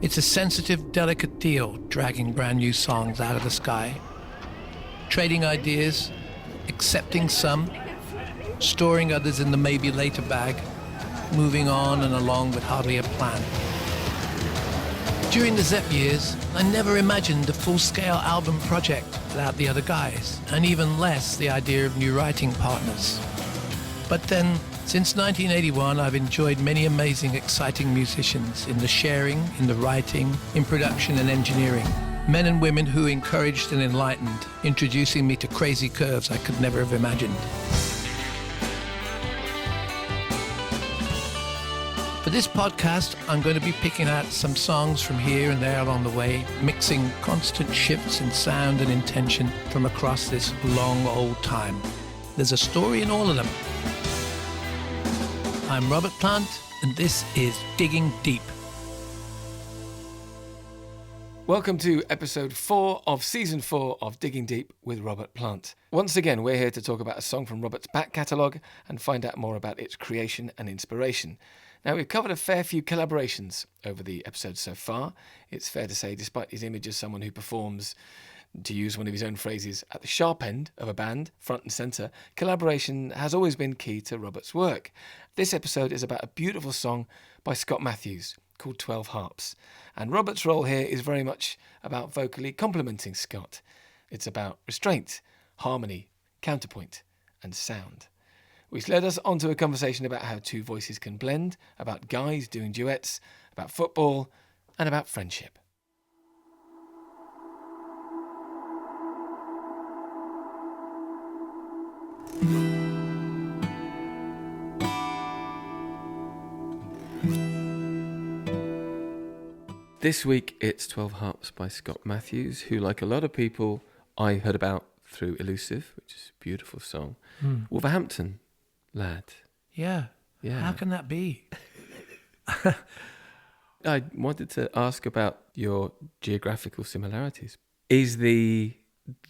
It's a sensitive, delicate deal, dragging brand new songs out of the sky, trading ideas, accepting some, storing others in the maybe later bag, moving on and along with hardly a plan. During the Zepp years, I never imagined a full-scale album project without the other guys, and even less the idea of new writing partners. But then, since 1981, I've enjoyed many amazing, exciting musicians in the sharing, in the writing, in production and engineering. Men and women who encouraged and enlightened, introducing me to crazy curves I could never have imagined. For this podcast, I'm going to be picking out some songs from here and there along the way, mixing constant shifts in sound and intention from across this long old time. There's a story in all of them. I'm Robert Plant, and this is Digging Deep. Welcome to episode 4 of season 4 of Digging Deep with Robert Plant. Once again, we're here to talk about a song from Robert's back catalogue and find out more about its creation and inspiration. Now, we've covered a fair few collaborations over the episodes so far. It's fair to say, despite his image as someone who performs, to use one of his own phrases, at the sharp end of a band, front and centre, collaboration has always been key to Robert's work. This episode is about a beautiful song by Scott Matthews called 12 Harps. And Robert's role here is very much about vocally complementing Scott. It's about restraint, harmony, counterpoint, and sound. Which led us onto a conversation about how two voices can blend, about guys doing duets, about football, and about friendship. This week it's 12 Harps by Scott Matthews, who, like a lot of people, I heard about through Elusive, which is a beautiful song. Wolverhampton lad. Yeah. How can that be? I wanted to ask about your geographical similarities. Is the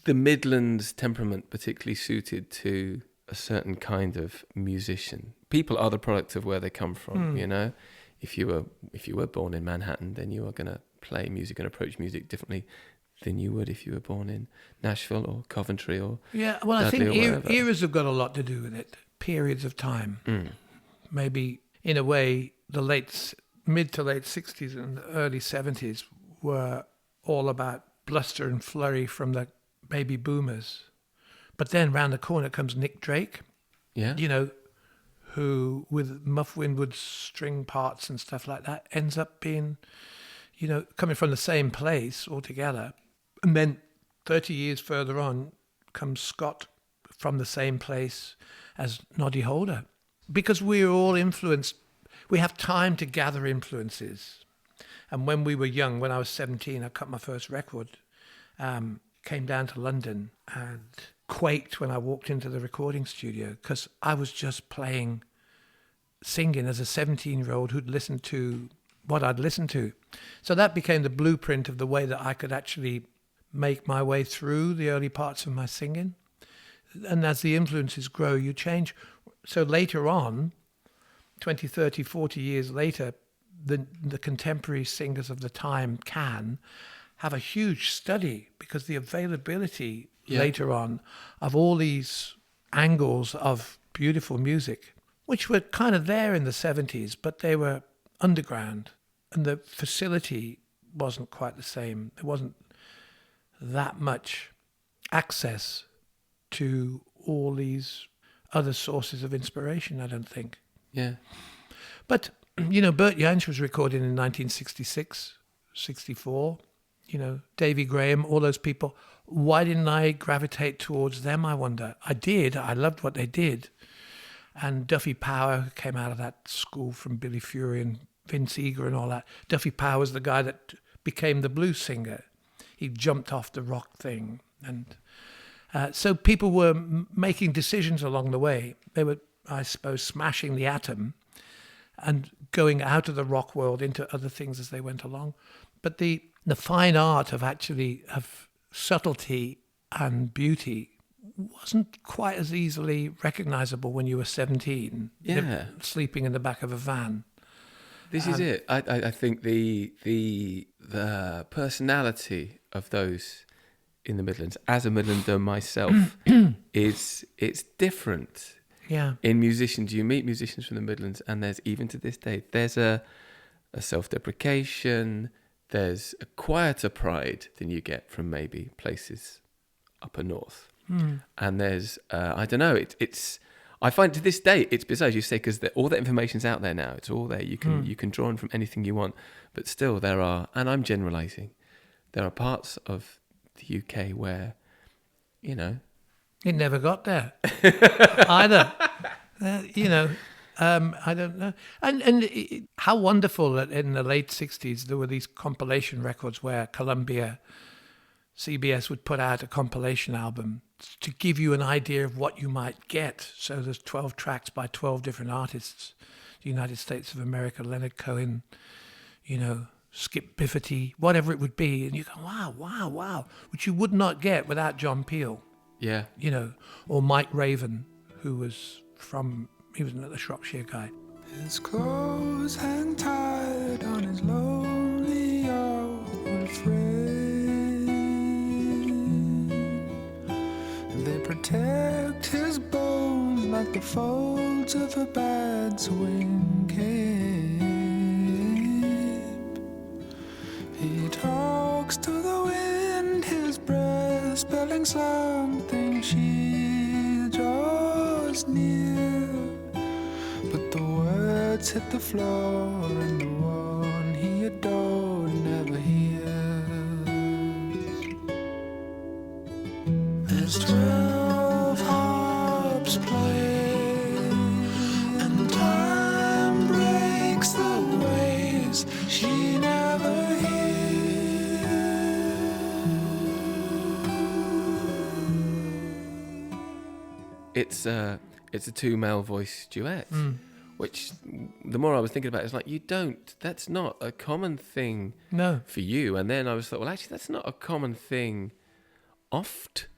Midlands temperament particularly suited to a certain kind of musician? People are the product of where they come from, you know? If you were born in Manhattan, then you are going to play music and approach music differently than you would if you were born in Nashville or Coventry or well, Dudley, I think or eras have got a lot to do with it. Periods of time. Maybe, in a way, the mid to late 60s and early 70s were all about bluster and flurry from the baby boomers. But then round the corner comes Nick Drake, who, with Muff Winwood's string parts and stuff like that, ends up being, coming from the same place altogether. And then 30 years further on comes Scott from the same place as Noddy Holder. Because we're all influenced, we have time to gather influences. And when we were young, when I was 17, I cut my first record, came down to London and quaked when I walked into the recording studio because I was just singing as a 17-year-old who'd listened to what I'd listened to. So that became the blueprint of the way that I could actually make my way through the early parts of my singing. And as the influences grow, you change. So later on, 20, 30, 40 years later, the contemporary singers of the time can have a huge study because the availability later on of all these angles of beautiful music, which were kind of there in the 70s, but they were underground and the facility wasn't quite the same. There wasn't that much access to all these other sources of inspiration, I don't think. Yeah. But, Bert Jansch was recorded in 1966, 64, Davy Graham, all those people. Why didn't I gravitate towards them, I wonder? I did. I loved what they did. And Duffy Power, who came out of that school from Billy Fury and Vince Eager and all that. Duffy Power was the guy that became the blues singer. He jumped off the rock thing. And so people were making decisions along the way. They were, I suppose, smashing the atom and going out of the rock world into other things as they went along. But the fine art of subtlety and beauty wasn't quite as easily recognizable when you were 17, sleeping in the back of a van. This is it. I think the personality of those in the Midlands, as a Midlander myself, it's different. Yeah. In musicians, you meet musicians from the Midlands, and there's, even to this day, there's a self-deprecation, there's a quieter pride than you get from maybe places upper north. And there's, I don't know, it's I find to this day, it's bizarre, as you say, because all that information's out there now. It's all there. You can draw on from anything you want. But still, there are, and I'm generalising, there are parts of the UK where, you know... It never got there either. I don't know. And how wonderful that in the late 60s there were these compilation records where Columbia, CBS would put out a compilation album to give you an idea of what you might get. So there's 12 tracks by 12 different artists. The United States of America, Leonard Cohen, Skip Bifferty, whatever it would be. And you go, wow, which you would not get without John Peel. Yeah. Or Mike Raven, he was another Shropshire guy. His clothes hang tight on his lonely old frame. They protect his bones like the folds of a bat's wing cape. He talks to the wind, his breath spelling something she draws near. But the words hit the floor, and the one he adored never hears. There's 12 harps playing, and time breaks the waves she never hears. It's a two male voice duet, which the more I was thinking about it, it's like, that's not a common thing for you. And then I was thought, well, actually, that's not a common thing oft,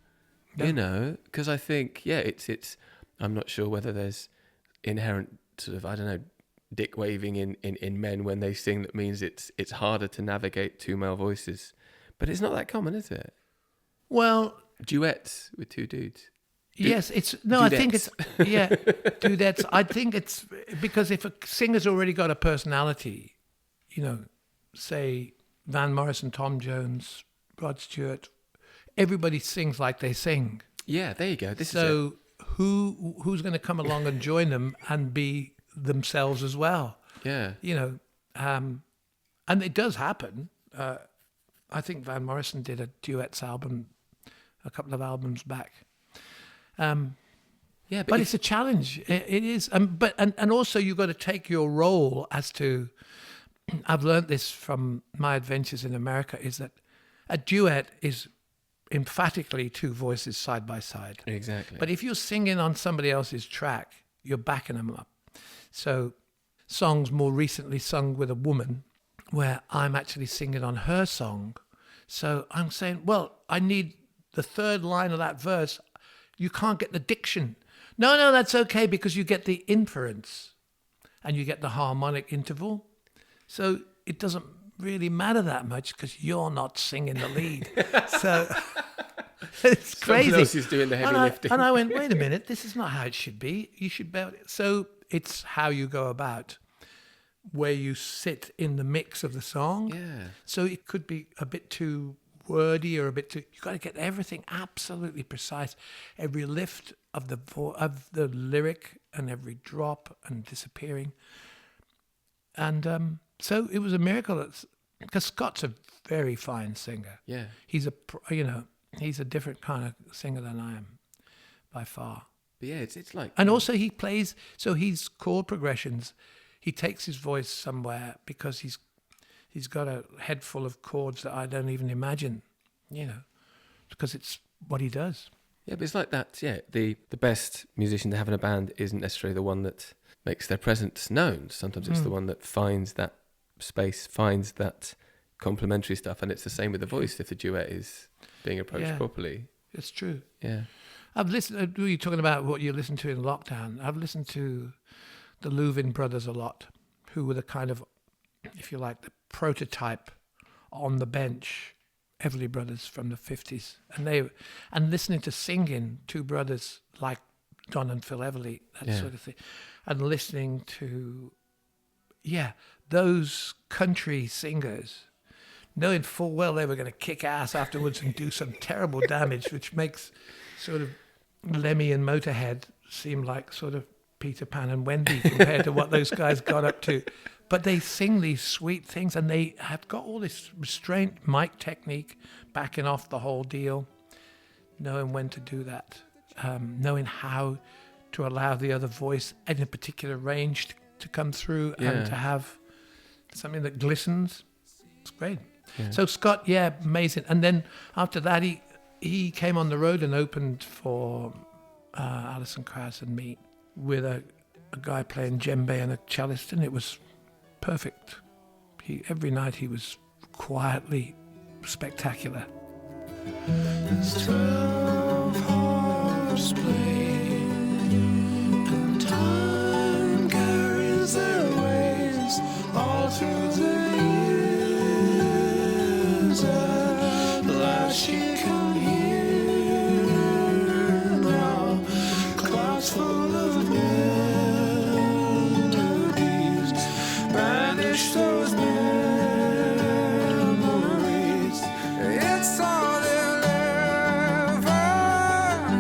because I think, it's I'm not sure whether there's inherent sort of, I don't know, dick waving in men when they sing that means it's harder to navigate two male voices. But it's not that common, is it? Well... Duets with two dudes. Yes, dudettes. I think it's, dudettes. I think it's because if a singer's already got a personality, say Van Morrison, Tom Jones, Rod Stewart, everybody sings like they sing. Yeah, there you go. So who's going to come along and join them and be themselves as well? Yeah. And it does happen. I think Van Morrison did a duets album a couple of albums back. But it's a challenge. It is. But also you've got to take your role as to, I've learned this from my adventures in America, is that a duet is emphatically two voices side by side. Exactly. But if you're singing on somebody else's track, you're backing them up. So songs more recently sung with a woman where I'm actually singing on her song. So I'm saying, well, I need the third line of that verse. You can't get the diction. No, that's okay because you get the inference and you get the harmonic interval. So it doesn't really matter that much because you're not singing the lead. So it's crazy. Someone else is doing the heavy lifting. And I went, wait a minute, this is not how it should be. You should be able to. So it's how you go about where you sit in the mix of the song. Yeah. So it could be a bit too wordy or a bit too. You got to get everything absolutely precise. Every lift of the lyric and every drop and disappearing. And so it was a miracle because Scott's a very fine singer. Yeah. He's a different kind of singer than I am, by far. But yeah, it's like. And also he plays. So he's chord progressions. He takes his voice somewhere because he's got a head full of chords that I don't even imagine, because it's what he does. Yeah, but it's like that. Yeah, the best musician to have in a band isn't necessarily the one that makes their presence known. Sometimes it's the one that finds that space, finds that complementary stuff, and it's the same with the voice if the duet is being approached properly. It's true. Yeah. I've listened. Were you talking about what you listened to in lockdown? I've listened to the Louvin brothers a lot, who were the kind of if you like, the prototype on the bench, Everly Brothers from the 50s. And listening to singing, two brothers like Don and Phil Everly, that sort of thing. And listening to, those country singers, knowing full well they were going to kick ass afterwards and do some terrible damage, which makes sort of Lemmy and Motorhead seem like sort of Peter Pan and Wendy compared to what those guys got up to. But they sing these sweet things, and they have got all this restraint, mic technique, backing off the whole deal, knowing when to do that, knowing how to allow the other voice in a particular range to come through and to have something that glistens. It's great. Yeah. So Scott, amazing. And then after that, he came on the road and opened for Alison Krauss and me with a guy playing djembe and a cellist, and it was perfect. Every night he was quietly spectacular. There's 12 harps playing, and time carries their ways all through the years. At last she can hear now, clouds full of melodies banish those memories. It's all they'll ever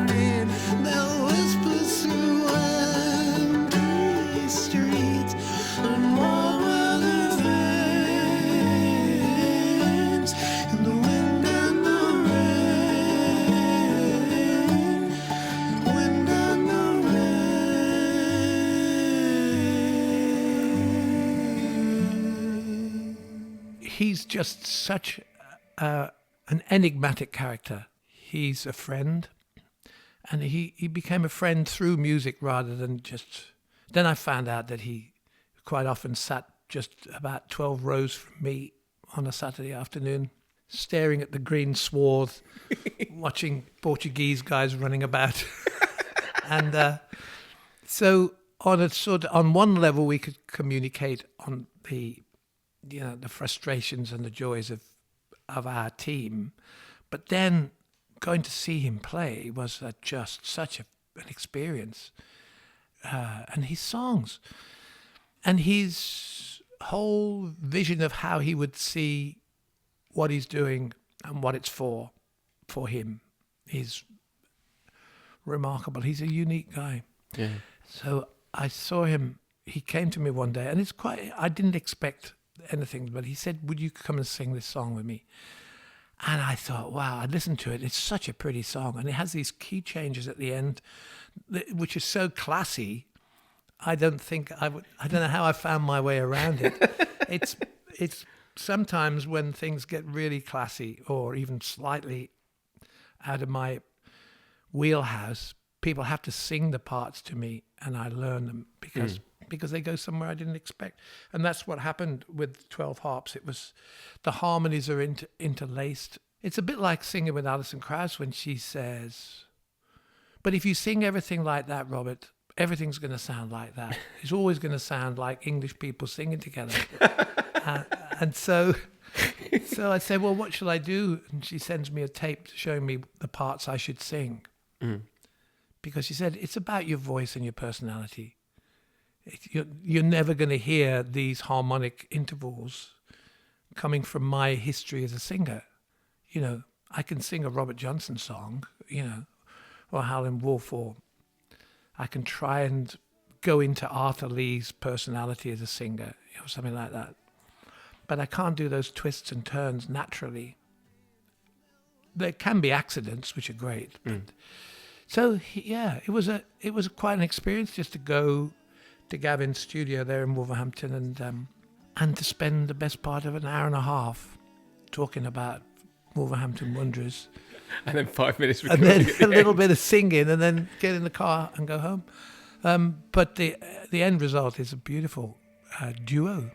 need. They'll whisper through empty streets and warm weather veins in the wind and the rain, wind and the rain. He's just such an enigmatic character. He's a friend, and he became a friend through music rather than just... Then I found out that he quite often sat just about 12 rows from me on a Saturday afternoon, staring at the green swath, watching Portuguese guys running about. And so on one level we could communicate on the frustrations and the joys of our team, but then going to see him play was just such an experience. And his songs and his whole vision of how he would see what he's doing and what it's for him is remarkable. He's a unique guy. Yeah. So I saw him, he came to me one day, and I didn't expect anything, but he said, would you come and sing this song with me? And I thought, wow, I listened to it. It's such a pretty song. And it has these key changes at the end, which is so classy. I don't know how I found my way around it. It's sometimes when things get really classy or even slightly out of my wheelhouse, people have to sing the parts to me, and I learn them because they go somewhere I didn't expect. And that's what happened with 12 Harps. It was, the harmonies are interlaced. It's a bit like singing with Alison Krauss when she says, but if you sing everything like that, Robert, everything's going to sound like that. It's always going to sound like English people singing together. And so I say, well, what shall I do? And she sends me a tape showing me the parts I should sing. Because she said, it's about your voice and your personality. You're never going to hear these harmonic intervals coming from my history as a singer. I can sing a Robert Johnson song, or Howlin' Wolf, or I can try and go into Arthur Lee's personality as a singer, or something like that. But I can't do those twists and turns naturally. There can be accidents, which are great. So it was quite an experience just to go to Gavin's studio there in Wolverhampton and to spend the best part of an hour and a half talking about Wolverhampton Wanderers. And then 5 minutes and then a little bit of singing, and then get in the car and go home. But the end result is a beautiful duo.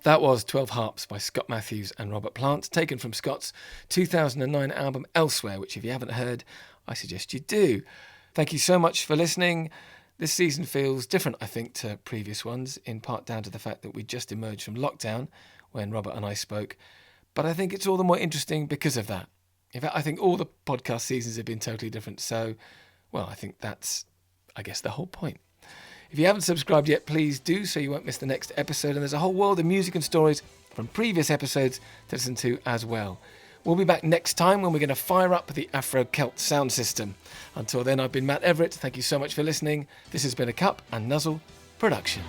That was 12 Harps by Scott Matthews and Robert Plant, taken from Scott's 2009 album Elsewhere, which if you haven't heard, I suggest you do. Thank you so much for listening. This season feels different, I think, to previous ones, in part down to the fact that we just emerged from lockdown when Robert and I spoke. But I think it's all the more interesting because of that. In fact, I think all the podcast seasons have been totally different. So, well, I think that's, I guess, the whole point. If you haven't subscribed yet, please do so you won't miss the next episode. And there's a whole world of music and stories from previous episodes to listen to as well. We'll be back next time when we're going to fire up the Afro-Celt sound system. Until then, I've been Matt Everett. Thank you so much for listening. This has been a Cup and Nuzzle production.